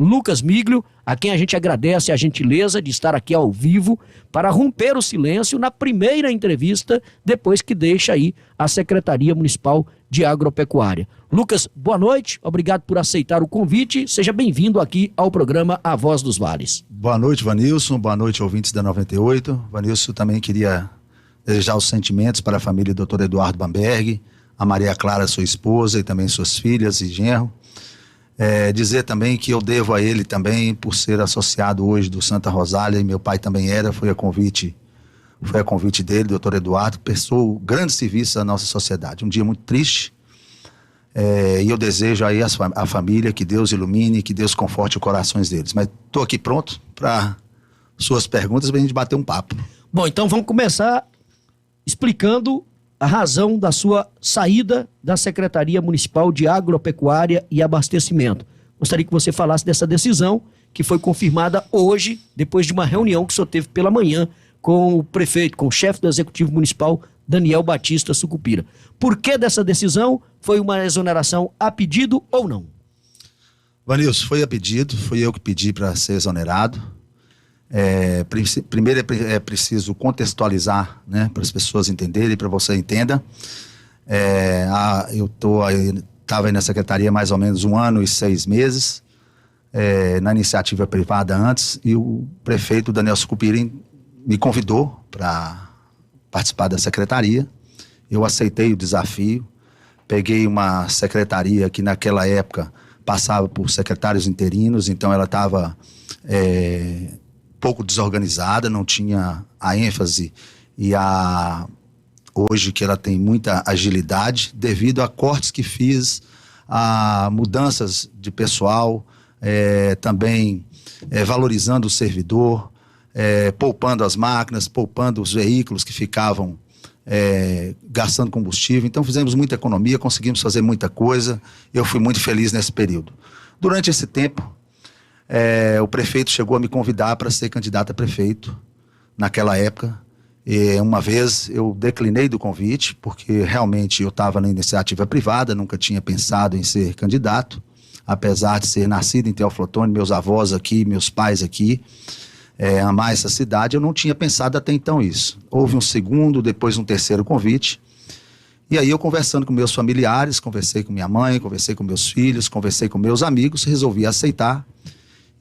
Lucas Miglio, a quem a gente agradece a gentileza de estar aqui ao vivo para romper o silêncio na primeira entrevista depois que deixa aí a Secretaria Municipal de Agropecuária. Lucas, boa noite, obrigado por aceitar o convite, seja bem-vindo aqui ao programa A Voz dos Vales. Boa noite, Vanilson, boa noite, ouvintes da 98. Vanilson, também queria desejar os sentimentos para a família do Dr. Eduardo Bamberg, a Maria Clara, sua esposa, e também suas filhas e genro. Dizer também que eu devo a ele também por ser associado hoje do Santa Rosália, e meu pai também era, foi a convite dele, doutor Eduardo, que prestou grande serviço à nossa sociedade. Um dia muito triste, e eu desejo aí a família que Deus ilumine, que Deus conforte os corações deles. Mas estou aqui pronto para suas perguntas, para a gente bater um papo. Bom, então vamos começar explicando a razão da sua saída da Secretaria Municipal de Agropecuária e Abastecimento. Gostaria que você falasse dessa decisão que foi confirmada hoje, depois de uma reunião que o senhor teve pela manhã com o prefeito, com o chefe do Executivo Municipal, Daniel Batista Sucupira. Por que dessa decisão? Foi uma exoneração a pedido ou não? Vanilson, foi a pedido, fui eu que pedi para ser exonerado. Primeiro é preciso contextualizar, né, para as pessoas entenderem, para você entenda. Eu estava aí na secretaria mais ou menos 1 ano e 6 meses, na iniciativa privada antes, e o prefeito Daniel Sucupira me convidou para participar da secretaria. Eu aceitei o desafio, peguei uma secretaria que naquela época passava por secretários interinos, então ela estava pouco desorganizada, não tinha a ênfase hoje que ela tem muita agilidade, devido a cortes que fiz, a mudanças de pessoal, também valorizando o servidor, poupando as máquinas, poupando os veículos que ficavam gastando combustível. Então fizemos muita economia, conseguimos fazer muita coisa, eu fui muito feliz nesse período. Durante esse tempo, o prefeito chegou a me convidar para ser candidato a prefeito naquela época. Uma vez eu declinei do convite, porque realmente eu estava na iniciativa privada, nunca tinha pensado em ser candidato, apesar de ser nascido em Teoflotone, meus avós aqui, meus pais aqui, amar essa cidade, eu não tinha pensado até então isso. Houve um segundo, depois um terceiro convite, e aí eu conversando com meus familiares, conversei com minha mãe, conversei com meus filhos, conversei com meus amigos, resolvi aceitar.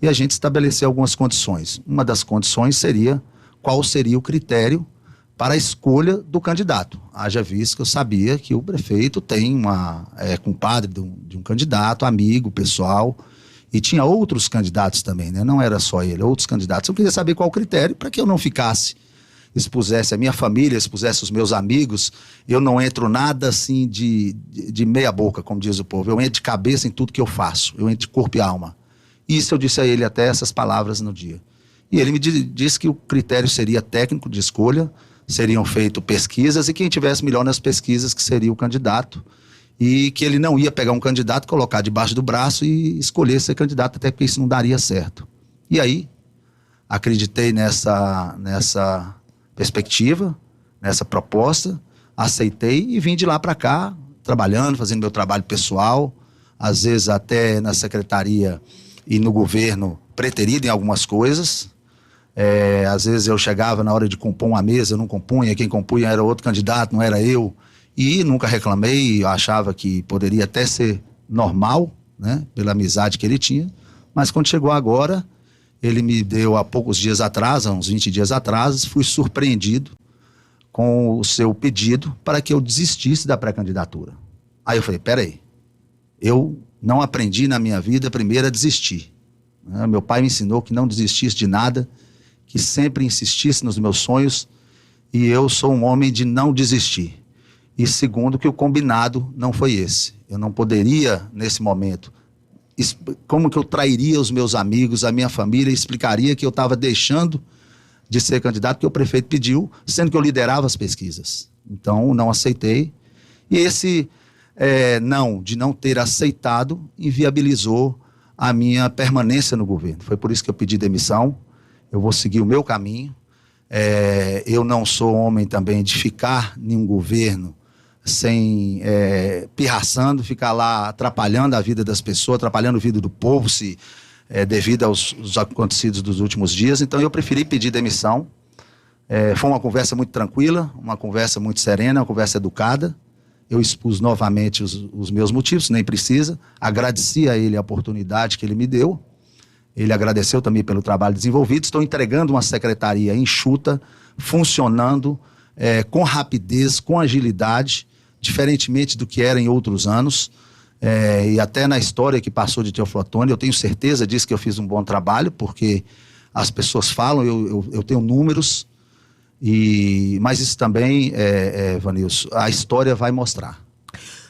E a gente estabeleceu algumas condições. Uma das condições seria qual seria o critério para a escolha do candidato. Haja visto que eu sabia que o prefeito tem compadre de um candidato, amigo, pessoal, e tinha outros candidatos também, né? Não era só ele, outros candidatos. Eu queria saber qual o critério para que eu não ficasse, expusesse a minha família, expusesse os meus amigos. Eu não entro nada assim de meia boca, como diz o povo. Eu entro de cabeça em tudo que eu faço. Eu entro de corpo e alma. Isso eu disse a ele até essas palavras no dia. E ele me disse que o critério seria técnico de escolha, seriam feitas pesquisas e quem tivesse melhor nas pesquisas que seria o candidato, e que ele não ia pegar um candidato, colocar debaixo do braço e escolher ser candidato, até porque isso não daria certo. E aí, acreditei nessa perspectiva, nessa proposta, aceitei e vim de lá para cá, trabalhando, fazendo meu trabalho pessoal, às vezes até na secretaria e no governo preterido em algumas coisas. Às vezes eu chegava na hora de compor uma mesa, eu não compunha, quem compunha era outro candidato, não era eu, e nunca reclamei, eu achava que poderia até ser normal, né, pela amizade que ele tinha, mas quando chegou agora, ele me deu há poucos dias atrás, há uns 20 dias atrás, fui surpreendido com o seu pedido para que eu desistisse da pré-candidatura. Aí eu falei, peraí, eu não aprendi na minha vida primeiro a desistir. Meu pai me ensinou que não desistisse de nada, que sempre insistisse nos meus sonhos, e eu sou um homem de não desistir. E segundo, que o combinado não foi esse. Eu não poderia, nesse momento, como que eu trairia os meus amigos, a minha família, e explicaria que eu estava deixando de ser candidato, que o prefeito pediu, sendo que eu liderava as pesquisas. Então, não aceitei. E esse de não ter aceitado, inviabilizou a minha permanência no governo. Foi por isso que eu pedi demissão. Eu vou seguir o meu caminho. Eu não sou homem também de ficar em um governo sem pirraçando, ficar lá atrapalhando a vida das pessoas, atrapalhando a vida do povo, se devido aos acontecidos dos últimos dias. Então eu preferi pedir demissão. Foi uma conversa muito tranquila, uma conversa muito serena, uma conversa educada. Eu expus novamente os meus motivos, nem precisa. Agradeci a ele a oportunidade que ele me deu. Ele agradeceu também pelo trabalho desenvolvido. Estou entregando uma secretaria enxuta, funcionando com rapidez, com agilidade, diferentemente do que era em outros anos. E até na história que passou de Teófilo Otoni, eu tenho certeza disso, que eu fiz um bom trabalho, porque as pessoas falam, eu tenho números, mas isso também, Vanilson, a história vai mostrar.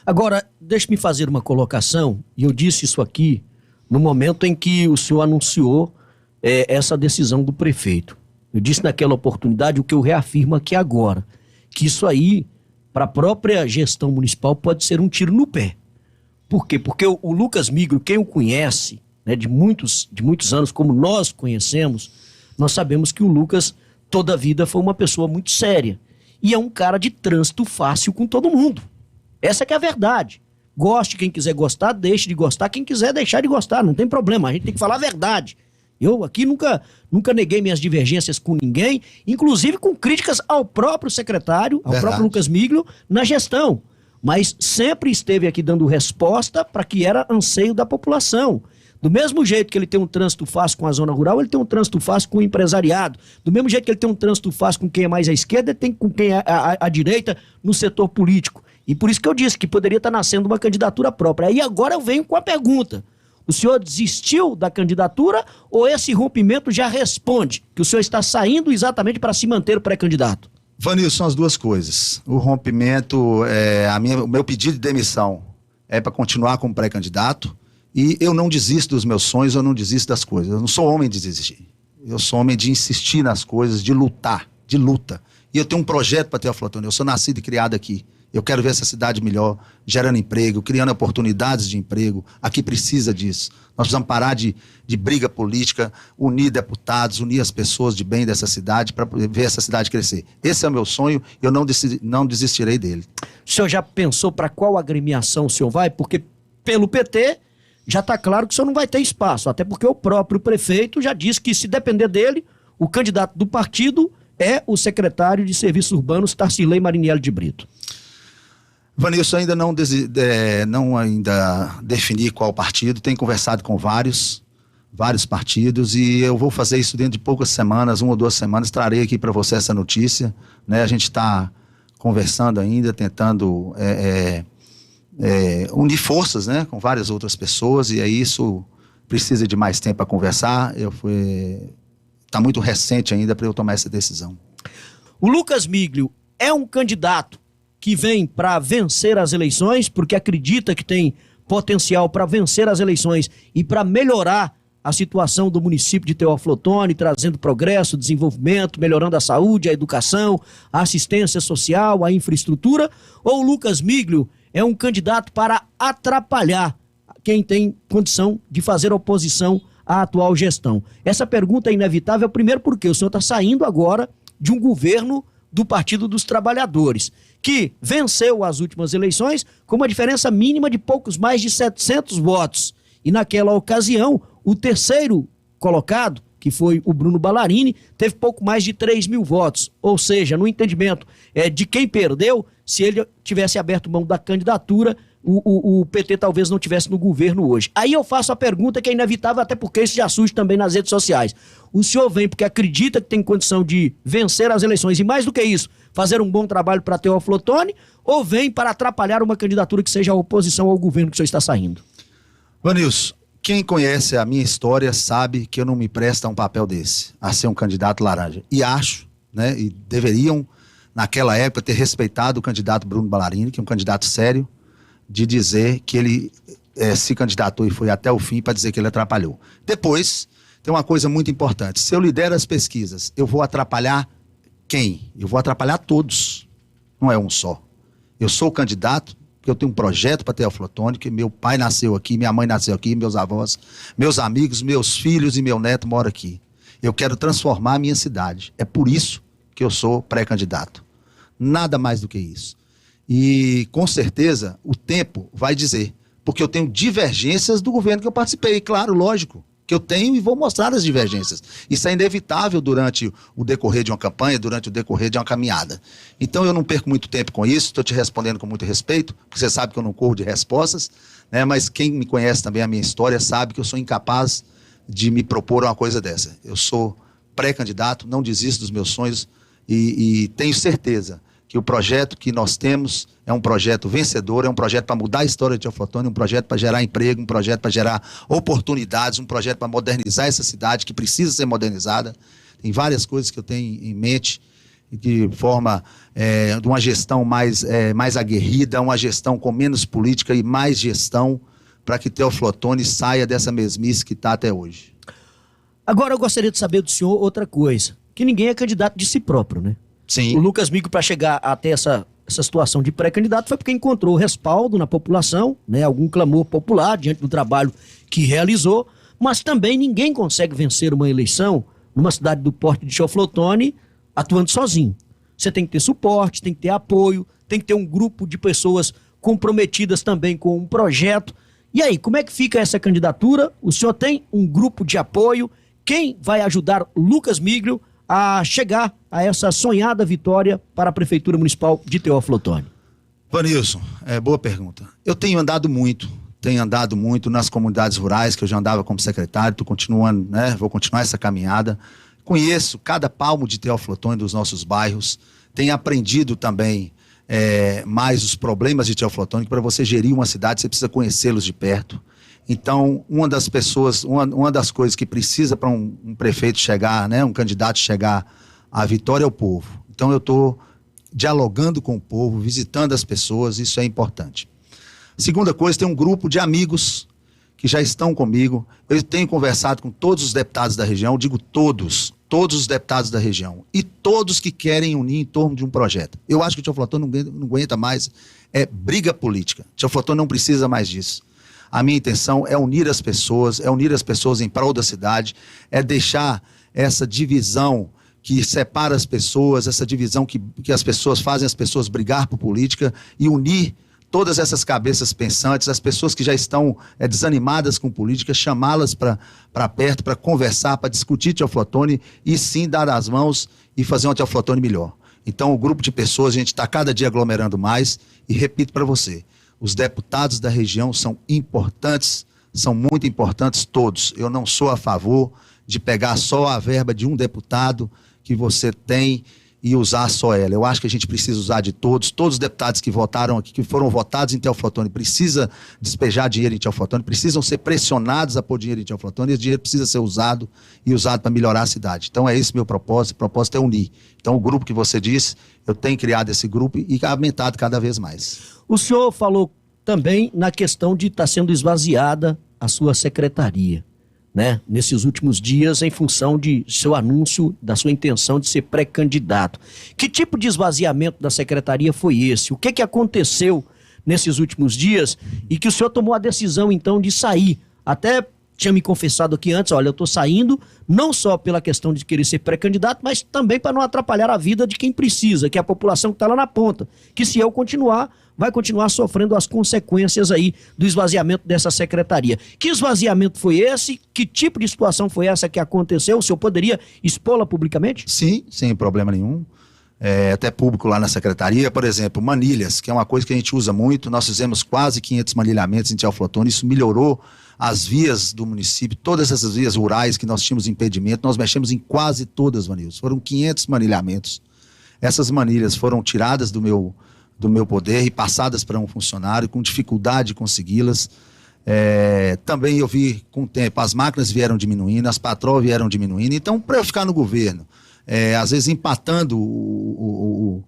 Agora, deixe-me fazer uma colocação, e eu disse isso aqui no momento em que o senhor anunciou essa decisão do prefeito. Eu disse naquela oportunidade o que eu reafirmo aqui agora, que isso aí, para a própria gestão municipal, pode ser um tiro no pé. Por quê? Porque o Lucas Migro, quem o conhece, né, de muitos anos, como nós conhecemos, nós sabemos que o Lucas, toda a vida, foi uma pessoa muito séria. E é um cara de trânsito fácil com todo mundo. Essa que é a verdade. Goste quem quiser gostar, deixe de gostar. Quem quiser deixar de gostar, não tem problema. A gente tem que falar a verdade. Eu aqui nunca neguei minhas divergências com ninguém, inclusive com críticas ao próprio secretário, ao próprio Lucas Migro, na gestão. Mas sempre esteve aqui dando resposta para que era anseio da população. Do mesmo jeito que ele tem um trânsito fácil com a zona rural, ele tem um trânsito fácil com o empresariado. Do mesmo jeito que ele tem um trânsito fácil com quem é mais à esquerda, ele tem com quem é à direita no setor político. E por isso que eu disse que poderia estar nascendo uma candidatura própria. Aí agora eu venho com a pergunta. O senhor desistiu da candidatura ou esse rompimento já responde que o senhor está saindo exatamente para se manter pré-candidato? Vanilson, são as duas coisas. O rompimento, o meu pedido de demissão é para continuar como pré-candidato, e eu não desisto dos meus sonhos, eu não desisto das coisas. Eu não sou homem de desistir. Eu sou homem de insistir nas coisas, de lutar, de luta. E eu tenho um projeto para Teófilo Otoni. Eu sou nascido e criado aqui. Eu quero ver essa cidade melhor, gerando emprego, criando oportunidades de emprego. Aqui precisa disso. Nós precisamos parar de briga política, unir deputados, unir as pessoas de bem dessa cidade para ver essa cidade crescer. Esse é o meu sonho e eu não desistirei dele. O senhor já pensou para qual agremiação o senhor vai? Porque pelo PT já está claro que o senhor não vai ter espaço, até porque o próprio prefeito já disse que, se depender dele, o candidato do partido é o secretário de Serviços Urbanos, Tarcilei Marinelli de Brito. Vanilson, ainda não ainda defini qual partido, tenho conversado com vários partidos, e eu vou fazer isso dentro de poucas semanas, 1 ou 2 semanas, trarei aqui para você essa notícia, né? A gente está conversando ainda, tentando unir forças, né, com várias outras pessoas, e aí isso precisa de mais tempo para conversar. Está muito recente ainda para eu tomar essa decisão. O Lucas Migro é um candidato que vem para vencer as eleições, porque acredita que tem potencial para vencer as eleições e para melhorar a situação do município de Teófilo Otoni, trazendo progresso, desenvolvimento, melhorando a saúde, a educação, a assistência social, a infraestrutura? Ou o Lucas Migro é um candidato para atrapalhar quem tem condição de fazer oposição à atual gestão? Essa pergunta é inevitável, primeiro porque o senhor está saindo agora de um governo do Partido dos Trabalhadores, que venceu as últimas eleições com uma diferença mínima de poucos mais de 700 votos. E naquela ocasião, o terceiro colocado, que foi o Bruno Ballarini, teve pouco mais de 3.000 votos. Ou seja, no entendimento de quem perdeu, se ele tivesse aberto mão da candidatura, o PT talvez não tivesse no governo hoje. Aí eu faço a pergunta que é inevitável, até porque isso já surge também nas redes sociais. O senhor vem porque acredita que tem condição de vencer as eleições e, mais do que isso, fazer um bom trabalho para Teófilo Otoni, ou vem para atrapalhar uma candidatura que seja a oposição ao governo que o senhor está saindo? Vanilson, quem conhece a minha história sabe que eu não me presto a um papel desse, a ser um candidato laranja. E acho, né, e deveriam, naquela época, ter respeitado o candidato Bruno Ballarini, que é um candidato sério, de dizer que ele se candidatou e foi até o fim para dizer que ele atrapalhou. Depois, tem uma coisa muito importante. Se eu lidero as pesquisas, eu vou atrapalhar quem? Eu vou atrapalhar todos. Não é um só. Eu sou o candidato porque eu tenho um projeto para Teófilo Otoni, que meu pai nasceu aqui, minha mãe nasceu aqui, meus avós, meus amigos, meus filhos e meu neto moram aqui. Eu quero transformar a minha cidade. É por isso que eu sou pré-candidato. Nada mais do que isso. E, com certeza, o tempo vai dizer. Porque eu tenho divergências do governo que eu participei. Claro, lógico, que eu tenho e vou mostrar as divergências. Isso é inevitável durante o decorrer de uma campanha, durante o decorrer de uma caminhada. Então eu não perco muito tempo com isso, estou te respondendo com muito respeito, porque você sabe que eu não corro de respostas, né? Mas quem me conhece também a minha história sabe que eu sou incapaz de me propor uma coisa dessa. Eu sou pré-candidato, não desisto dos meus sonhos e tenho certeza que o projeto que nós temos é um projeto vencedor, é um projeto para mudar a história de Teoflotone, um projeto para gerar emprego, um projeto para gerar oportunidades, um projeto para modernizar essa cidade que precisa ser modernizada. Tem várias coisas que eu tenho em mente de forma de uma gestão mais aguerrida, uma gestão com menos política e mais gestão para que Teoflotone saia dessa mesmice que está até hoje. Agora eu gostaria de saber do senhor outra coisa, que ninguém é candidato de si próprio, né? Sim. O Lucas Migro, para chegar até essa situação de pré-candidato, foi porque encontrou respaldo na população, né? Algum clamor popular diante do trabalho que realizou, mas também ninguém consegue vencer uma eleição numa cidade do porte de Teoflotone atuando sozinho. Você tem que ter suporte, tem que ter apoio, tem que ter um grupo de pessoas comprometidas também com um projeto. E aí, como é que fica essa candidatura? O senhor tem um grupo de apoio? Quem vai ajudar Lucas Migro a chegar a essa sonhada vitória para a Prefeitura Municipal de Teoflotone? Vanilson, boa pergunta. Eu tenho andado muito nas comunidades rurais, que eu já andava como secretário, tô continuando, né? Vou continuar essa caminhada. Conheço cada palmo de Teoflotone dos nossos bairros, tenho aprendido também mais os problemas de Teoflotone, que para você gerir uma cidade, você precisa conhecê-los de perto. Então, uma das coisas que precisa para um prefeito chegar, né, um candidato chegar à vitória é o povo. Então, eu estou dialogando com o povo, visitando as pessoas, isso é importante. Segunda coisa, tem um grupo de amigos que já estão comigo. Eu tenho conversado com todos os deputados da região, digo todos os deputados da região, e todos que querem unir em torno de um projeto. Eu acho que o Teoflotone não aguenta mais briga política. O Teoflotone não precisa mais disso. A minha intenção é unir as pessoas em prol da cidade, é deixar essa divisão que separa as pessoas, essa divisão que as pessoas fazem as pessoas brigar por política e unir todas essas cabeças pensantes, as pessoas que já estão desanimadas com política, chamá-las para perto, para conversar, para discutir Teoflotone e sim dar as mãos e fazer uma Teoflotone melhor. Então o grupo de pessoas, a gente está cada dia aglomerando mais e repito para você, os deputados da região são importantes, são muito importantes todos. Eu não sou a favor de pegar só a verba de um deputado que você tem e usar só ela. Eu acho que a gente precisa usar de todos os deputados que votaram aqui, que foram votados em Teoflotone, precisa despejar dinheiro em Teoflotone, precisam ser pressionados a pôr dinheiro em Teoflotone, e esse dinheiro precisa ser usado para melhorar a cidade. Então é esse meu propósito, o propósito é unir. Então o grupo que você disse, eu tenho criado esse grupo e aumentado cada vez mais. O senhor falou também na questão de estar sendo esvaziada a sua secretaria, né? Nesses últimos dias, em função de seu anúncio, da sua intenção de ser pré-candidato. Que tipo de esvaziamento da secretaria foi esse? O que aconteceu nesses últimos dias e que o senhor tomou a decisão, então, de sair? Até tinha me confessado aqui antes, olha, eu estou saindo não só pela questão de querer ser pré-candidato, mas também para não atrapalhar a vida de quem precisa, que é a população que está lá na ponta. Que se eu continuar, vai continuar sofrendo as consequências aí do esvaziamento dessa secretaria. Que esvaziamento foi esse? Que tipo de situação foi essa que aconteceu? O senhor poderia expô-la publicamente? Sim, sem problema nenhum. Até público lá na secretaria, por exemplo, manilhas, que é uma coisa que a gente usa muito. Nós fizemos quase 500 manilhamentos em Teoflotone, isso melhorou as vias do município, todas essas vias rurais que nós tínhamos impedimento, nós mexemos em quase todas, Vanilson. Foram 500 manilhamentos. Essas manilhas foram tiradas do meu poder e passadas para um funcionário, com dificuldade de consegui-las. Também eu vi, com o tempo, as máquinas vieram diminuindo, as patroas vieram diminuindo. Então, para eu ficar no governo, às vezes empatando o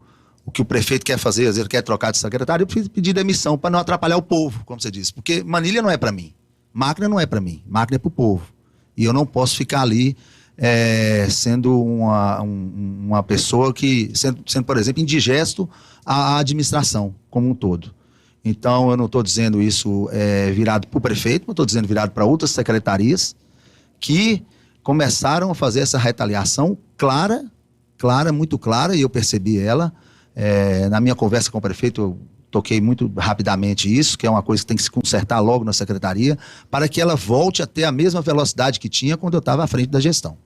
que o prefeito quer fazer, às vezes ele quer trocar de secretário, eu preciso pedir demissão para não atrapalhar o povo, como você disse. Porque manilha não é para mim, máquina não é para mim, máquina é para o povo. E eu não posso ficar ali sendo uma pessoa que, sendo, por exemplo, indigesto à administração como um todo. Então, eu não estou dizendo isso virado para o prefeito, mas estou dizendo virado para outras secretarias que começaram a fazer essa retaliação clara, muito clara, e eu percebi ela. Na minha conversa com o prefeito, eu toquei muito rapidamente isso, que é uma coisa que tem que se consertar logo na secretaria, para que ela volte a ter a mesma velocidade que tinha quando eu estava à frente da gestão.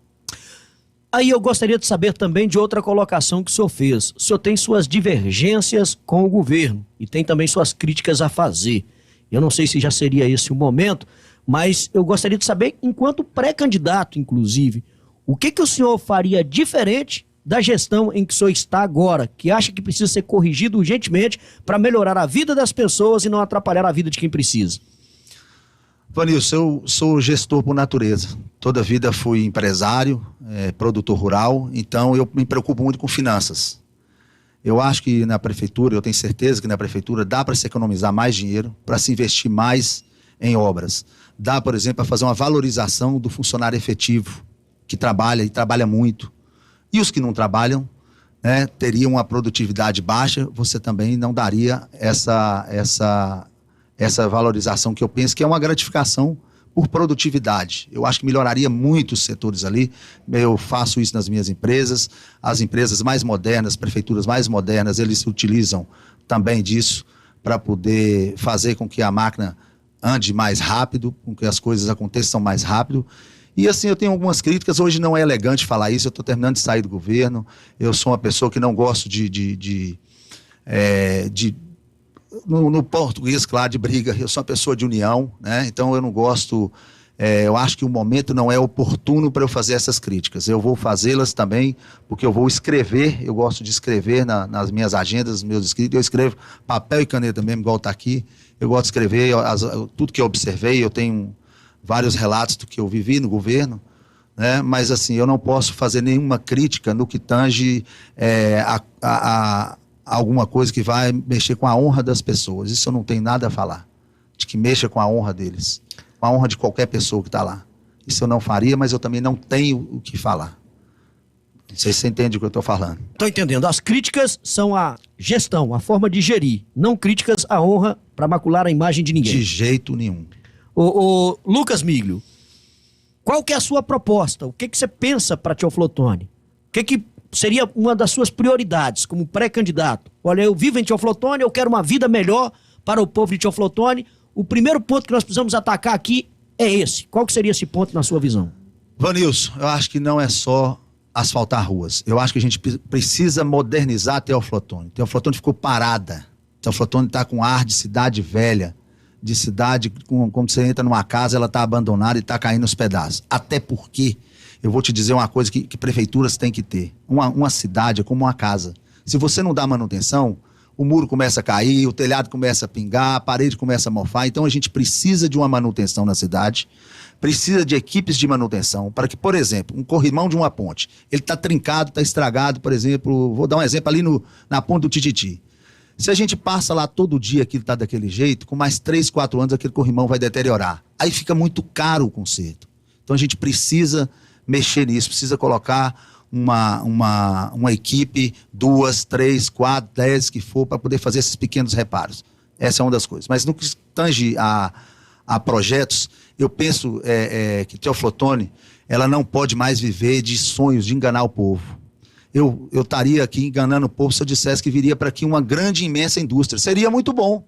Aí eu gostaria de saber também de outra colocação que o senhor fez. O senhor tem suas divergências com o governo e tem também suas críticas a fazer. Eu não sei se já seria esse o momento, mas eu gostaria de saber, enquanto pré-candidato, inclusive, o que o senhor faria diferente da gestão em que o senhor está agora, que acha que precisa ser corrigido urgentemente para melhorar a vida das pessoas e não atrapalhar a vida de quem precisa? Vanilson, eu sou gestor por natureza. Toda a vida fui empresário, produtor rural, então eu me preocupo muito com finanças. Eu acho que na prefeitura, eu tenho certeza que na prefeitura dá para se economizar mais dinheiro, para se investir mais em obras. Dá, por exemplo, para fazer uma valorização do funcionário efetivo, que trabalha e trabalha muito. E os que não trabalham, né, teriam uma produtividade baixa, você também não daria essa valorização que eu penso que é uma gratificação por produtividade. Eu acho que melhoraria muito os setores ali. Eu faço isso nas minhas empresas. As empresas mais modernas, prefeituras mais modernas, eles utilizam também disso para poder fazer com que a máquina ande mais rápido, com que as coisas aconteçam mais rápido. E assim, eu tenho algumas críticas. Hoje não é elegante falar isso, eu estou terminando de sair do governo. Eu sou uma pessoa que não gosto no português, claro, de briga. Eu sou uma pessoa de união, né? Então eu não gosto, eu acho que o momento não é oportuno para eu fazer essas críticas. Eu vou fazê-las também, porque eu vou escrever, eu gosto de escrever nas minhas agendas, nos meus escritos, eu escrevo papel e caneta mesmo, igual está aqui. Eu gosto de escrever tudo que eu observei, eu tenho vários relatos do que eu vivi no governo, né? Mas assim, eu não posso fazer nenhuma crítica no que tange alguma coisa que vai mexer com a honra das pessoas. Isso eu não tenho nada a falar, de que mexa com a honra deles, com a honra de qualquer pessoa que está lá. Isso eu não faria, mas eu também não tenho o que falar. Não sei se você entende o que eu estou falando. Estou entendendo. As críticas são a gestão, a forma de gerir, não críticas à honra para macular a imagem de ninguém. De jeito nenhum. Ô, Lucas Miglio, qual que é a sua proposta? O que você pensa para Teoflotone? O que seria uma das suas prioridades como pré-candidato? Olha, eu vivo em Teoflotone, eu quero uma vida melhor para o povo de Teoflotone. O primeiro ponto que nós precisamos atacar aqui é esse. Qual que seria esse ponto na sua visão? Vanilson, eu acho que não é só asfaltar ruas. Eu acho que a gente precisa modernizar Teoflotone. Teoflotone ficou parada. Teoflotone está com ar de cidade velha, de cidade, quando você entra numa casa, ela está abandonada e está caindo aos pedaços. Até porque, eu vou te dizer uma coisa que prefeituras têm que ter. Uma cidade é como uma casa. Se você não dá manutenção, o muro começa a cair, o telhado começa a pingar, a parede começa a mofar. Então a gente precisa de uma manutenção na cidade, precisa de equipes de manutenção, para que, por exemplo, um corrimão de uma ponte, ele está trincado, está estragado, por exemplo, vou dar um exemplo ali na ponte do Tititi. Se a gente passa lá todo dia, aquilo está daquele jeito, com mais 3, 4 anos aquele corrimão vai deteriorar. Aí fica muito caro o conserto. Então a gente precisa mexer nisso, precisa colocar uma equipe, 2, 3, 4, 10 que for, para poder fazer esses pequenos reparos. Essa é uma das coisas. Mas no que tange a projetos, eu penso que Teoflotone, ela não pode mais viver de sonhos, de enganar o povo. Eu estaria aqui enganando o povo se eu dissesse que viria para aqui uma grande, imensa indústria. Seria muito bom.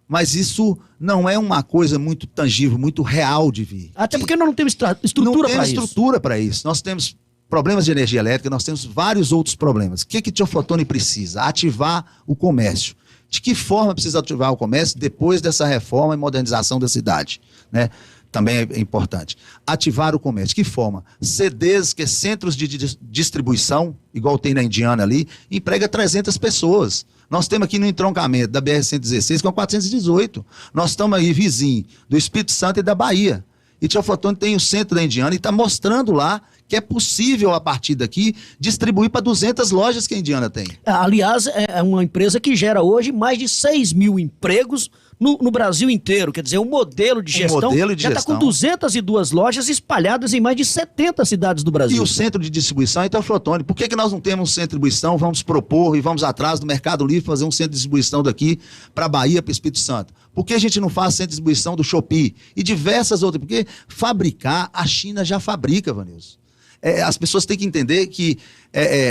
Mas isso não é uma coisa muito tangível, muito real de vir. Até porque nós não temos estrutura para isso. Não temos estrutura para isso. Nós temos problemas de energia elétrica, nós temos vários outros problemas. O que Teoflotone precisa? Ativar o comércio. De que forma precisa ativar o comércio depois dessa reforma e modernização da cidade, né? Também é importante. Ativar o comércio. De que forma? CDs, que é centros de distribuição, igual tem na Indiana ali, emprega 300 pessoas. Nós temos aqui no entroncamento da BR-116 com 418. Nós estamos aí vizinho do Espírito Santo e da Bahia. E Teoflotone tem o centro da Indiana e está mostrando lá que é possível, a partir daqui, distribuir para 200 lojas que a Indiana tem. Aliás, é uma empresa que gera hoje mais de 6 mil empregos no Brasil inteiro. Quer dizer, o modelo de gestão já está com 202 lojas espalhadas em mais de 70 cidades do Brasil. E o centro de distribuição é Teoflotone. Por que nós não temos um centro de distribuição? Vamos propor e vamos atrás do Mercado Livre fazer um centro de distribuição daqui para a Bahia, para o Espírito Santo. Por que a gente não faz centro de distribuição do Shopee? E diversas outras. Porque fabricar, a China já fabrica, Vanilson. as pessoas têm que entender que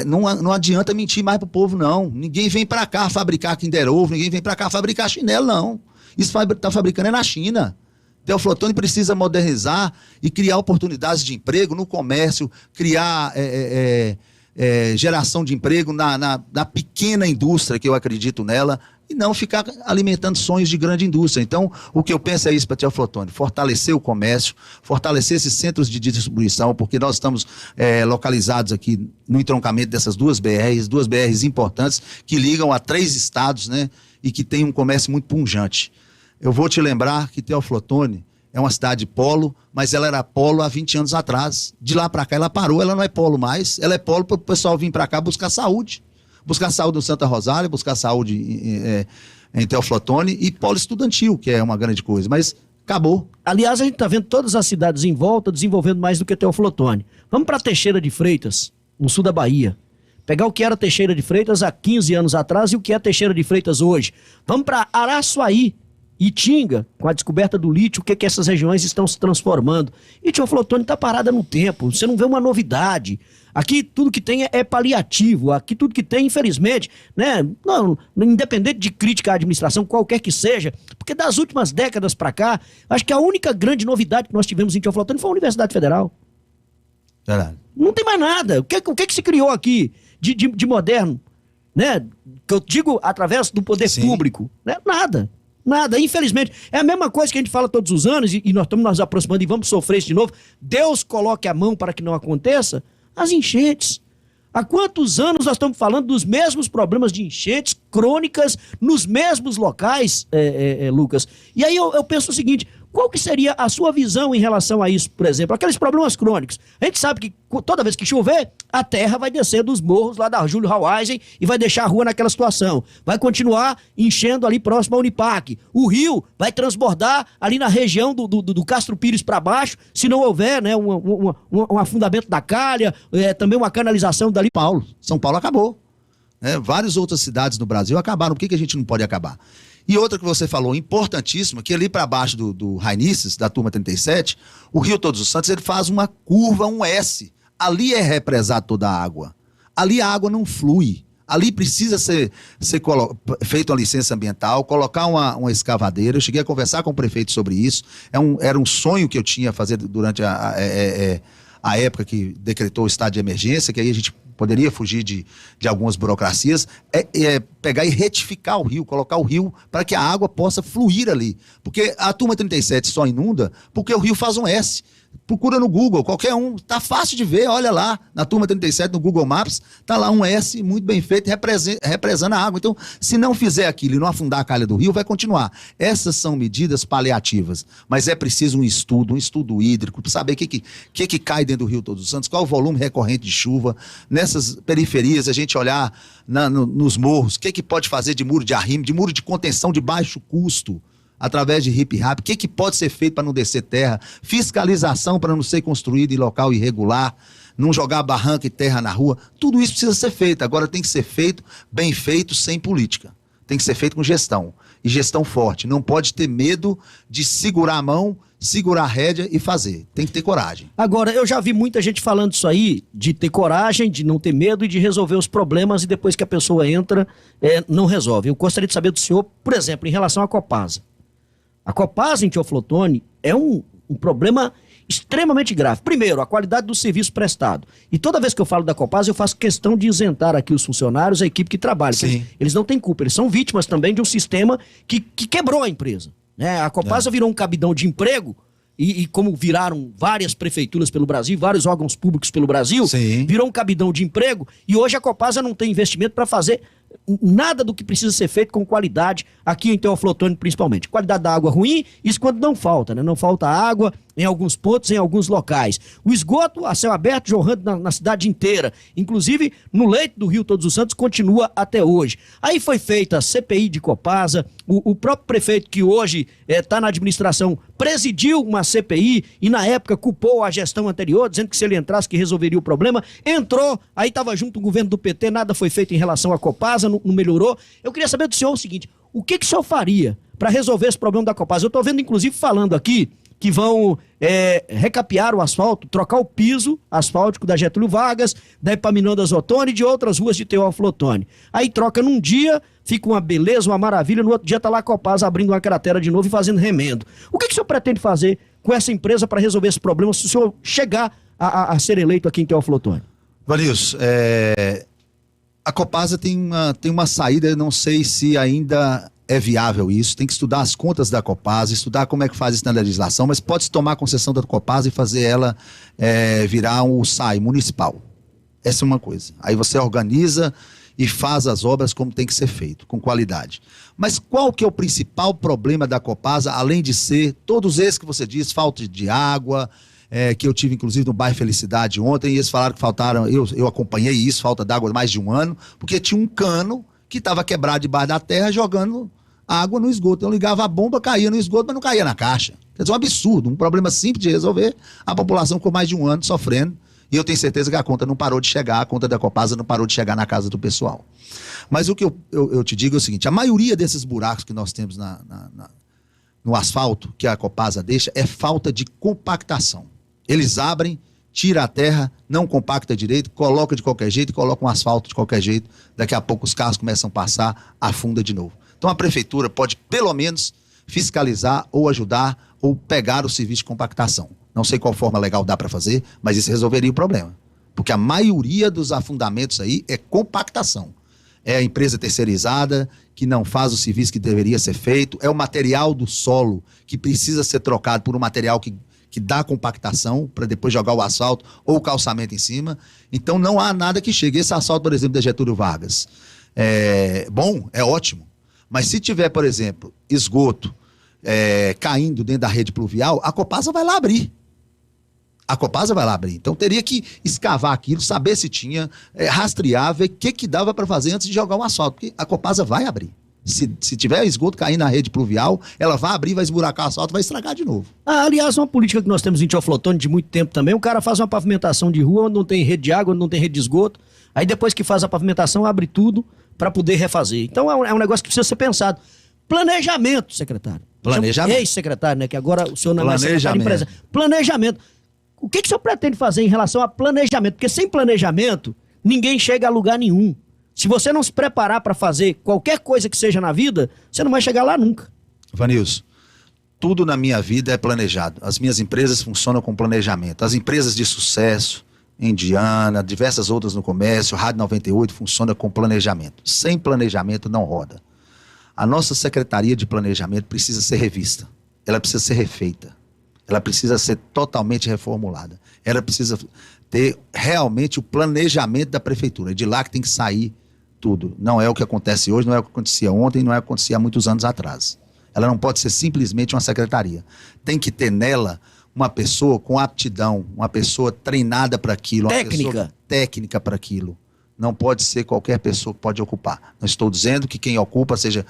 não adianta mentir mais pro povo, não. Ninguém vem para cá fabricar Kinder Ovo, ninguém vem para cá fabricar chinelo, não. Isso tá fabricando é na China. Teoflotone precisa modernizar e criar oportunidades de emprego no comércio, criar geração de emprego na pequena indústria, que eu acredito nela, e não ficar alimentando sonhos de grande indústria. Então, o que eu penso é isso para Teoflotone: fortalecer o comércio, fortalecer esses centros de distribuição, porque nós estamos localizados aqui no entroncamento dessas duas BRs importantes, que ligam a 3 estados, né, e que tem um comércio muito pujante. Eu vou te lembrar que Teoflotone é uma cidade polo, mas ela era polo há 20 anos atrás. De lá para cá ela parou, ela não é polo mais, ela é polo para o pessoal vir para cá buscar saúde. Buscar saúde no Santa Rosália, buscar saúde em Teoflotone, e polo estudantil, que é uma grande coisa, mas acabou. Aliás, a gente está vendo todas as cidades em volta desenvolvendo mais do que Teoflotone. Vamos para Teixeira de Freitas, no sul da Bahia. Pegar o que era Teixeira de Freitas há 15 anos atrás e o que é Teixeira de Freitas hoje. Vamos para Araçuaí, Itinga, com a descoberta do lítio, o que essas regiões estão se transformando. E Teoflotone está parada no tempo, você não vê uma novidade. Aqui tudo que tem é paliativo, aqui tudo que tem, infelizmente, né, não, independente de crítica à administração, qualquer que seja, porque das últimas décadas para cá, acho que a única grande novidade que nós tivemos em Teoflotone foi a Universidade Federal. Verdade. Não tem mais nada. O que se criou aqui de moderno, né? Que eu digo através do poder público, né? Nada. Nada, infelizmente. É a mesma coisa que a gente fala todos os anos, e nós estamos nos aproximando e vamos sofrer isso de novo. Deus coloque a mão para que não aconteça. As enchentes. Há quantos anos nós estamos falando dos mesmos problemas de enchentes crônicas nos mesmos locais, Lucas? E aí eu penso o seguinte: qual que seria a sua visão em relação a isso, por exemplo? Aqueles problemas crônicos. A gente sabe que toda vez que chover, a terra vai descer dos morros lá da Júlio Haueisen e vai deixar a rua naquela situação. Vai continuar enchendo ali próximo à Unipac. O rio vai transbordar ali na região do Castro Pires para baixo, se não houver, né, um afundamento da calha, também uma canalização dali. São Paulo acabou. Várias outras cidades no Brasil acabaram. Por que a gente não pode acabar? E outra que você falou, importantíssima, que ali para baixo do Rainices, da turma 37, o Rio Todos os Santos, ele faz uma curva, um S. Ali é represado toda a água. Ali a água não flui. Ali precisa ser feita uma licença ambiental, colocar uma escavadeira. Eu cheguei a conversar com o prefeito sobre isso. Era um sonho que eu tinha fazer durante a época que decretou o estado de emergência, que aí a gente poderia fugir de algumas burocracias, pegar e retificar o rio, colocar o rio para que a água possa fluir ali. Porque a turma 37 só inunda porque o rio faz um S. Procura no Google, qualquer um, tá fácil de ver, olha lá, na turma 37, no Google Maps, tá lá um S muito bem feito, represando a água. Então, se não fizer aquilo e não afundar a calha do rio, vai continuar. Essas são medidas paliativas, mas é preciso um estudo hídrico, para saber o que cai dentro do Rio Todos os Santos, qual o volume recorrente de chuva. Nessas periferias, a gente olhar nos morros, o que pode fazer de muro de arrimo, de muro de contenção de baixo custo, através de hip-rap, o que pode ser feito para não descer terra, fiscalização para não ser construído em local irregular, não jogar barranca e terra na rua, tudo isso precisa ser feito. Agora tem que ser feito, bem feito, sem política. Tem que ser feito com gestão, e gestão forte. Não pode ter medo de segurar a mão, segurar a rédea e fazer. Tem que ter coragem. Agora, eu já vi muita gente falando isso aí, de ter coragem, de não ter medo e de resolver os problemas, e depois que a pessoa entra, não resolve. Eu gostaria de saber do senhor, por exemplo, em relação à Copasa. A Copasa em Teoflotone é um problema extremamente grave. Primeiro, a qualidade do serviço prestado. E toda vez que eu falo da Copasa, eu faço questão de isentar aqui os funcionários, a equipe que trabalha. Eles não têm culpa, eles são vítimas também de um sistema que quebrou a empresa, né? A Copasa virou um cabidão de emprego, e como viraram várias prefeituras pelo Brasil, vários órgãos públicos pelo Brasil, virou um cabidão de emprego, e hoje a Copasa não tem investimento para fazer nada do que precisa ser feito com qualidade aqui em Teoflotone, principalmente. Qualidade da água ruim, isso quando não falta, né? Não falta água em alguns pontos, em alguns locais. O esgoto a céu aberto jorrando na cidade inteira, inclusive no leito do Rio Todos os Santos, continua até hoje. Aí foi feita a CPI de Copasa, o próprio prefeito que hoje está na administração presidiu uma CPI e na época culpou a gestão anterior, dizendo que se ele entrasse que resolveria o problema. Entrou, aí estava junto o governo do PT, nada foi feito em relação à Copasa, não melhorou. Eu queria saber do senhor o seguinte: o que o senhor faria para resolver esse problema da Copasa? Eu estou vendo, inclusive, falando aqui que vão recapear o asfalto, trocar o piso asfáltico da Getúlio Vargas, da Epaminondas Ottoni e de outras ruas de Teófilo Otoni. Aí troca num dia, fica uma beleza, uma maravilha, no outro dia tá lá a Copasa abrindo uma cratera de novo e fazendo remendo. O que o senhor pretende fazer com essa empresa para resolver esse problema se o senhor chegar a ser eleito aqui em Teófilo Otoni? Vanilson, a Copasa tem uma saída, não sei se ainda é viável isso, tem que estudar as contas da Copasa, estudar como é que faz isso na legislação, mas pode-se tomar a concessão da Copasa e fazer ela virar um SAI municipal. Essa é uma coisa. Aí você organiza e faz as obras como tem que ser feito, com qualidade. Mas qual que é o principal problema da Copasa, além de ser todos esses que você diz, falta de água, que eu tive inclusive no bairro Felicidade ontem, e eles falaram que faltaram, eu acompanhei isso, falta d'água há mais de um ano, porque tinha um cano que estava quebrado debaixo da terra, jogando água no esgoto. Eu ligava a bomba, caía no esgoto, mas não caía na caixa. Quer dizer, um absurdo, um problema simples de resolver. A população ficou mais de um ano sofrendo, e eu tenho certeza que a conta não parou de chegar, a conta da Copasa não parou de chegar na casa do pessoal. Mas o que eu te digo é o seguinte, a maioria desses buracos que nós temos no asfalto, que a Copasa deixa, é falta de compactação. Eles abrem, tira a terra, não compacta direito, coloca de qualquer jeito, coloca um asfalto de qualquer jeito, daqui a pouco os carros começam a passar, afunda de novo. Então a prefeitura pode pelo menos fiscalizar ou ajudar ou pegar o serviço de compactação. Não sei qual forma legal dá para fazer, mas isso resolveria o problema. Porque a maioria dos afundamentos aí é compactação. É a empresa terceirizada que não faz o serviço que deveria ser feito, é o material do solo que precisa ser trocado por um material que dá compactação para depois jogar o asfalto ou o calçamento em cima. Então não há nada que chegue. Esse asfalto, por exemplo, da Getúlio Vargas, é bom, é ótimo. Mas se tiver, por exemplo, esgoto caindo dentro da rede pluvial, a Copasa vai lá abrir. A Copasa vai lá abrir. Então teria que escavar aquilo, saber se tinha, rastrear, ver o que dava para fazer antes de jogar um asfalto. Porque a Copasa vai abrir. Se tiver esgoto caindo na rede pluvial, ela vai abrir, vai esburacar o asfalto, vai estragar de novo. Aliás, uma política que nós temos em Teófilo Otoni de muito tempo também, o cara faz uma pavimentação de rua onde não tem rede de água, onde não tem rede de esgoto, aí depois que faz a pavimentação, abre tudo para poder refazer. Então é um negócio que precisa ser pensado. Planejamento, secretário. Planejamento. Ex-secretário, né? Que agora o senhor não é mais secretário de empresa. Planejamento. Planejamento. O que o senhor pretende fazer em relação a planejamento? Porque sem planejamento, ninguém chega a lugar nenhum. Se você não se preparar para fazer qualquer coisa que seja na vida, você não vai chegar lá nunca. Vanilson, tudo na minha vida é planejado. As minhas empresas funcionam com planejamento. As empresas de sucesso, Indiana, diversas outras no comércio, Rádio 98, funciona com planejamento. Sem planejamento não roda. A nossa Secretaria de Planejamento precisa ser revista. Ela precisa ser refeita. Ela precisa ser totalmente reformulada. Ela precisa ter realmente o planejamento da prefeitura. É de lá que tem que sair tudo. Não é o que acontece hoje, não é o que acontecia ontem, não é o que acontecia há muitos anos atrás. Ela não pode ser simplesmente uma secretaria. Tem que ter nela uma pessoa com aptidão, uma pessoa treinada para aquilo. Técnica. Uma pessoa técnica para aquilo. Não pode ser qualquer pessoa que pode ocupar. Não estou dizendo que quem ocupa seja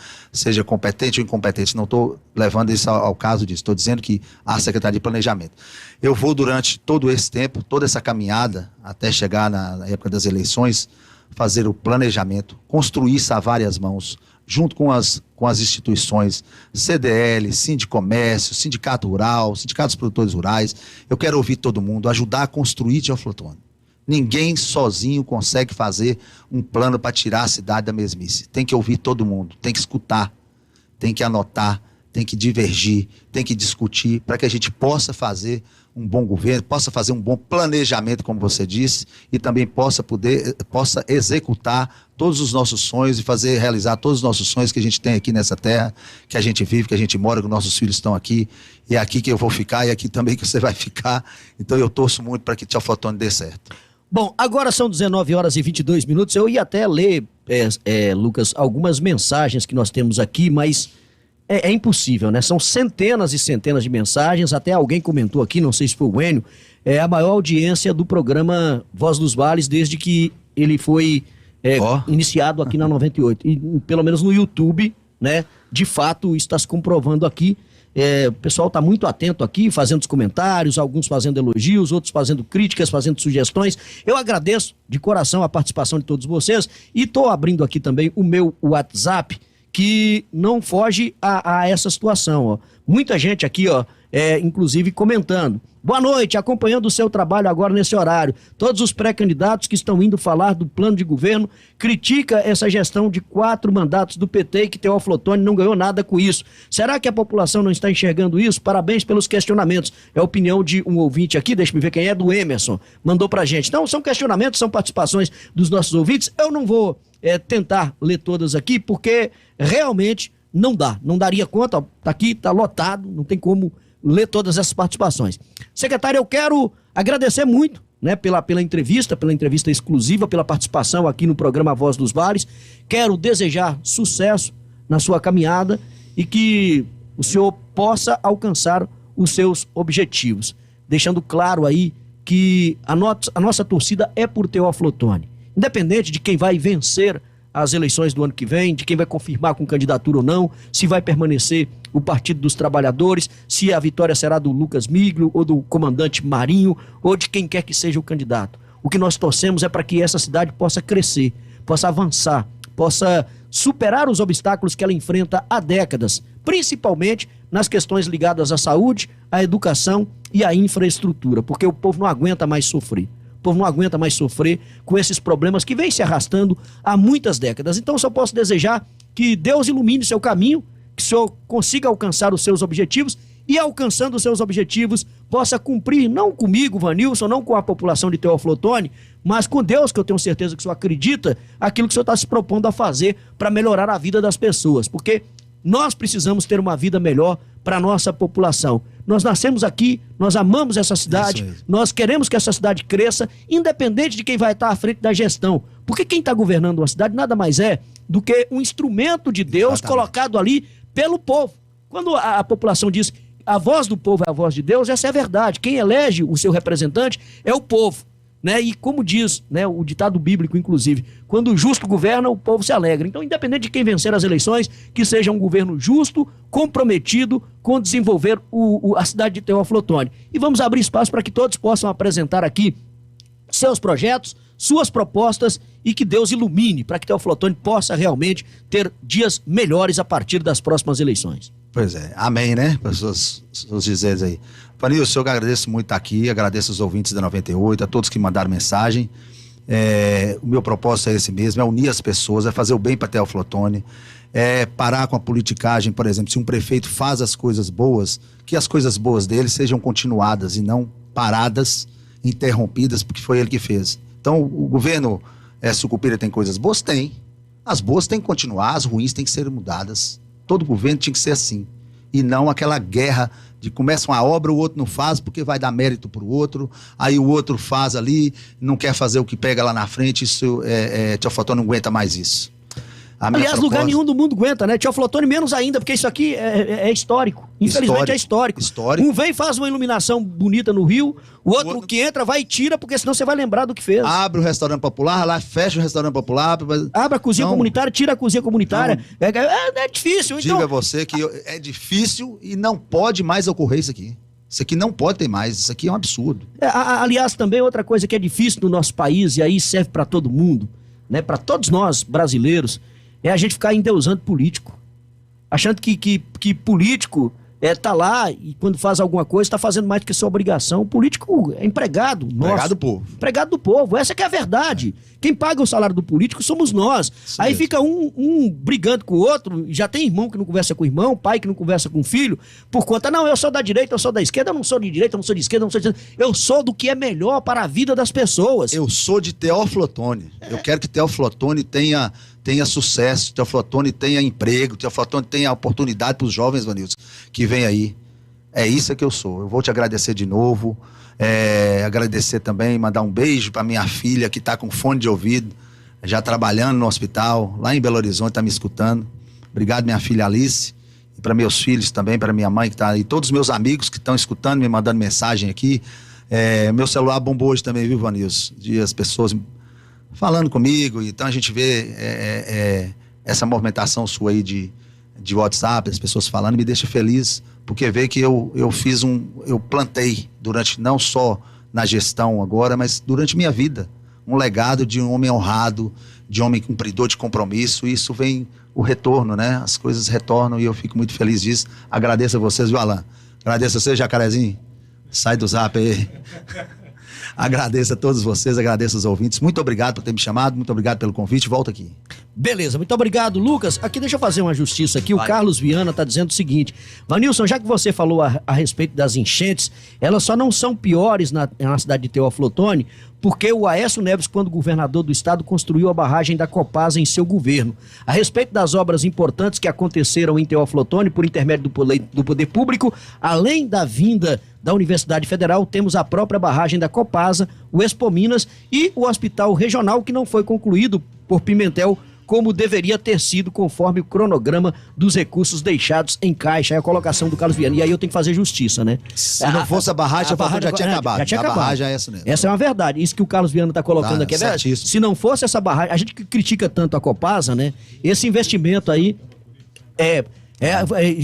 competente ou incompetente. Não estou levando isso ao caso disso. Estou dizendo que a Secretaria de Planejamento. Eu vou, durante todo esse tempo, toda essa caminhada, até chegar na época das eleições, fazer o planejamento, construir isso a várias mãos, junto com as instituições, CDL, Sindicomércio, Sindicato Rural, Sindicato dos Produtores Rurais. Eu quero ouvir todo mundo, ajudar a construir Teófilo Otoni. Ninguém sozinho consegue fazer um plano para tirar a cidade da mesmice. Tem que ouvir todo mundo, tem que escutar, tem que anotar, tem que divergir, tem que discutir para que a gente possa fazer um bom governo, possa fazer um bom planejamento, como você disse, e também possa executar todos os nossos sonhos e realizar todos os nossos sonhos que a gente tem aqui nessa terra, que a gente vive, que a gente mora, que nossos filhos estão aqui, e é aqui que eu vou ficar, e é aqui também que você vai ficar. Então eu torço muito para que Teófilo Otoni dê certo. Bom, agora são 19 horas e 22 minutos. Eu ia até ler, Lucas, algumas mensagens que nós temos aqui, mas é impossível, né? São centenas e centenas de mensagens. Até alguém comentou aqui, não sei se foi o Enio, a maior audiência do programa Voz dos Vales desde que ele foi iniciado aqui na 98. E pelo menos no YouTube, né? De fato, isso está se comprovando aqui. O pessoal está muito atento aqui, fazendo os comentários, alguns fazendo elogios, outros fazendo críticas, fazendo sugestões. Eu agradeço de coração a participação de todos vocês e estou abrindo aqui também o meu WhatsApp, que não foge a essa situação, ó. Muita gente aqui, ó, inclusive comentando. Boa noite, acompanhando o seu trabalho agora nesse horário. Todos os pré-candidatos que estão indo falar do plano de governo critica essa gestão de 4 mandatos do PT e que Teófilo Otoni não ganhou nada com isso. Será que a população não está enxergando isso? Parabéns pelos questionamentos. É a opinião de um ouvinte aqui, deixa eu ver quem é, do Emerson, mandou pra gente. Então, são questionamentos, são participações dos nossos ouvintes. Eu não vou tentar ler todas aqui, porque realmente não dá, não daria conta, ó, tá aqui, tá lotado, não tem como ler todas essas participações. Secretário, eu quero agradecer muito, né, pela entrevista exclusiva, pela participação aqui no programa Voz dos Vales. Quero desejar sucesso na sua caminhada e que o senhor possa alcançar os seus objetivos. Deixando claro aí que a nossa torcida é por Teófilo Otoni. Independente de quem vai vencer as eleições do ano que vem, de quem vai confirmar com candidatura ou não, se vai permanecer o Partido dos Trabalhadores, se a vitória será do Lucas Miglio ou do comandante Marinho ou de quem quer que seja o candidato. O que nós torcemos é para que essa cidade possa crescer, possa avançar, possa superar os obstáculos que ela enfrenta há décadas, principalmente nas questões ligadas à saúde, à educação e à infraestrutura, porque o povo não aguenta mais sofrer. O povo não aguenta mais sofrer com esses problemas que vêm se arrastando há muitas décadas. Então, só posso desejar que Deus ilumine seu caminho, que o senhor consiga alcançar os seus objetivos e, alcançando os seus objetivos, possa cumprir, não comigo, Vanilson, não com a população de Teófilo Otoni, mas com Deus, que eu tenho certeza que o senhor acredita, aquilo que o senhor está se propondo a fazer para melhorar a vida das pessoas. Porque nós precisamos ter uma vida melhor para a nossa população. Nós nascemos aqui, nós amamos essa cidade, nós queremos que essa cidade cresça, independente de quem vai estar à frente da gestão. Porque quem está governando uma cidade nada mais é do que um instrumento de Deus. Exatamente. Colocado ali pelo povo. Quando a população diz a voz do povo é a voz de Deus, essa é a verdade. Quem elege o seu representante é o povo. Né? E como diz, né, o ditado bíblico, inclusive, quando o justo governa, o povo se alegra. Então, independente de quem vencer as eleições, que seja um governo justo, comprometido com desenvolver a cidade de Teófilo Otoni. E vamos abrir espaço para que todos possam apresentar aqui seus projetos, suas propostas, e que Deus ilumine para que Teófilo Otoni possa realmente ter dias melhores a partir das próximas eleições. Pois é, amém, né? Para os dizeres aí. Vanilson, eu agradeço muito estar aqui, agradeço os ouvintes da 98, a todos que mandaram mensagem. O meu propósito é esse mesmo, é unir as pessoas, é fazer o bem para Teófilo Otoni, é parar com a politicagem. Por exemplo, se um prefeito faz as coisas boas, que as coisas boas dele sejam continuadas e não paradas, interrompidas, porque foi ele que fez. Então, o governo Sucupira tem coisas boas? Tem. As boas têm que continuar, as ruins têm que ser mudadas. Todo governo tinha que ser assim. E não aquela guerra de começa uma obra, o outro não faz porque vai dar mérito pro outro, aí o outro faz ali, não quer fazer o que pega lá na frente. Isso Teófilo Otoni não aguenta mais isso. Aliás, lugar nenhum do mundo aguenta, né? Teófilo Otoni menos ainda, porque isso aqui é histórico. Infelizmente é histórico. Um vem e faz uma iluminação bonita no Rio, o outro que entra vai e tira, porque senão você vai lembrar do que fez. Abre o restaurante popular, lá fecha o restaurante popular. Abre a cozinha comunitária, tira a cozinha comunitária. É difícil. Diga a você que é difícil e não pode mais ocorrer isso aqui. Isso aqui não pode ter mais, isso aqui é um absurdo. Aliás, também outra coisa que é difícil no nosso país, e aí serve para todo mundo, né? Para todos nós brasileiros, é a gente ficar endeusando político. Achando que político tá lá e quando faz alguma coisa está fazendo mais do que sua obrigação. O político é empregado nosso. Empregado do povo. Empregado do povo. Essa que é a verdade. Quem paga o salário do político somos nós. Isso aí mesmo. Fica um brigando com o outro. Já tem irmão que não conversa com o irmão, pai que não conversa com o filho, por conta, não, eu sou da direita, eu sou da esquerda, eu não sou de direita, eu não sou de esquerda, eu não sou de direita. Eu sou do que é melhor para a vida das pessoas. Eu sou de Teófilo Otoni. Eu quero que Teófilo Otoni tenha sucesso, Teófilo Otoni tenha emprego, Teófilo Otoni tenha oportunidade para os jovens, Vanilson, que vem aí. É isso que eu sou. Eu vou te agradecer de novo, agradecer também, mandar um beijo para minha filha que está com fone de ouvido, já trabalhando no hospital, lá em Belo Horizonte, está me escutando. Obrigado, minha filha Alice, e para meus filhos também, para minha mãe que está aí, todos os meus amigos que estão escutando, me mandando mensagem aqui. Meu celular bombou hoje também, viu, Vanilson? As pessoas falando comigo, então a gente vê essa movimentação sua aí de WhatsApp, as pessoas falando, me deixa feliz, porque vê que eu plantei durante, não só na gestão agora, mas durante minha vida, um legado de um homem honrado, de um homem cumpridor de compromisso. E isso vem o retorno, né? As coisas retornam e eu fico muito feliz disso. Agradeço a vocês, viu, Alan? Agradeço a você, Jacarezinho. Sai do zap aí. Agradeço a todos vocês, agradeço aos ouvintes. Muito obrigado por ter me chamado, muito obrigado pelo convite. Volto aqui. Beleza, muito obrigado, Lucas. Aqui, deixa eu fazer uma justiça aqui. O Carlos Viana tá dizendo o seguinte: Vanilson, já que você falou a respeito das enchentes, elas só não são piores na cidade de Teófilo Otoni, porque o Aécio Neves, quando governador do estado, construiu a barragem da Copasa em seu governo. A respeito das obras importantes que aconteceram em Teófilo Otoni por intermédio do poder público, além da vinda da Universidade Federal, temos a própria barragem da Copasa, o Expo Minas e o Hospital Regional, que não foi concluído por Pimentel como deveria ter sido, conforme o cronograma dos recursos deixados em caixa. É a colocação do Carlos Viana. E aí eu tenho que fazer justiça, né? Se não fosse a barragem, já tinha acabado. Já tinha acabado. A barragem é essa mesmo. Essa é uma verdade. Isso que o Carlos Viana está colocando aqui é verdade. Certíssimo. Se não fosse essa barragem, a gente que critica tanto a Copasa, né? Esse investimento aí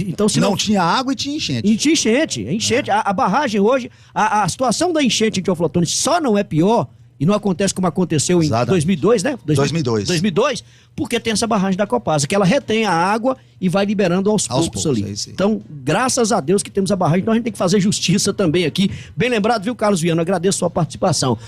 então, se não tinha água e tinha enchente. E tinha enchente. A barragem hoje, a situação da enchente em Teófilo Otoni só não é pior, e não acontece como aconteceu em 2002, né? 2002, porque tem essa barragem da Copasa, que ela retém a água e vai liberando aos poucos ali. Então, graças a Deus que temos a barragem, então a gente tem que fazer justiça também aqui. Bem lembrado, viu, Carlos Viana? Agradeço a sua participação.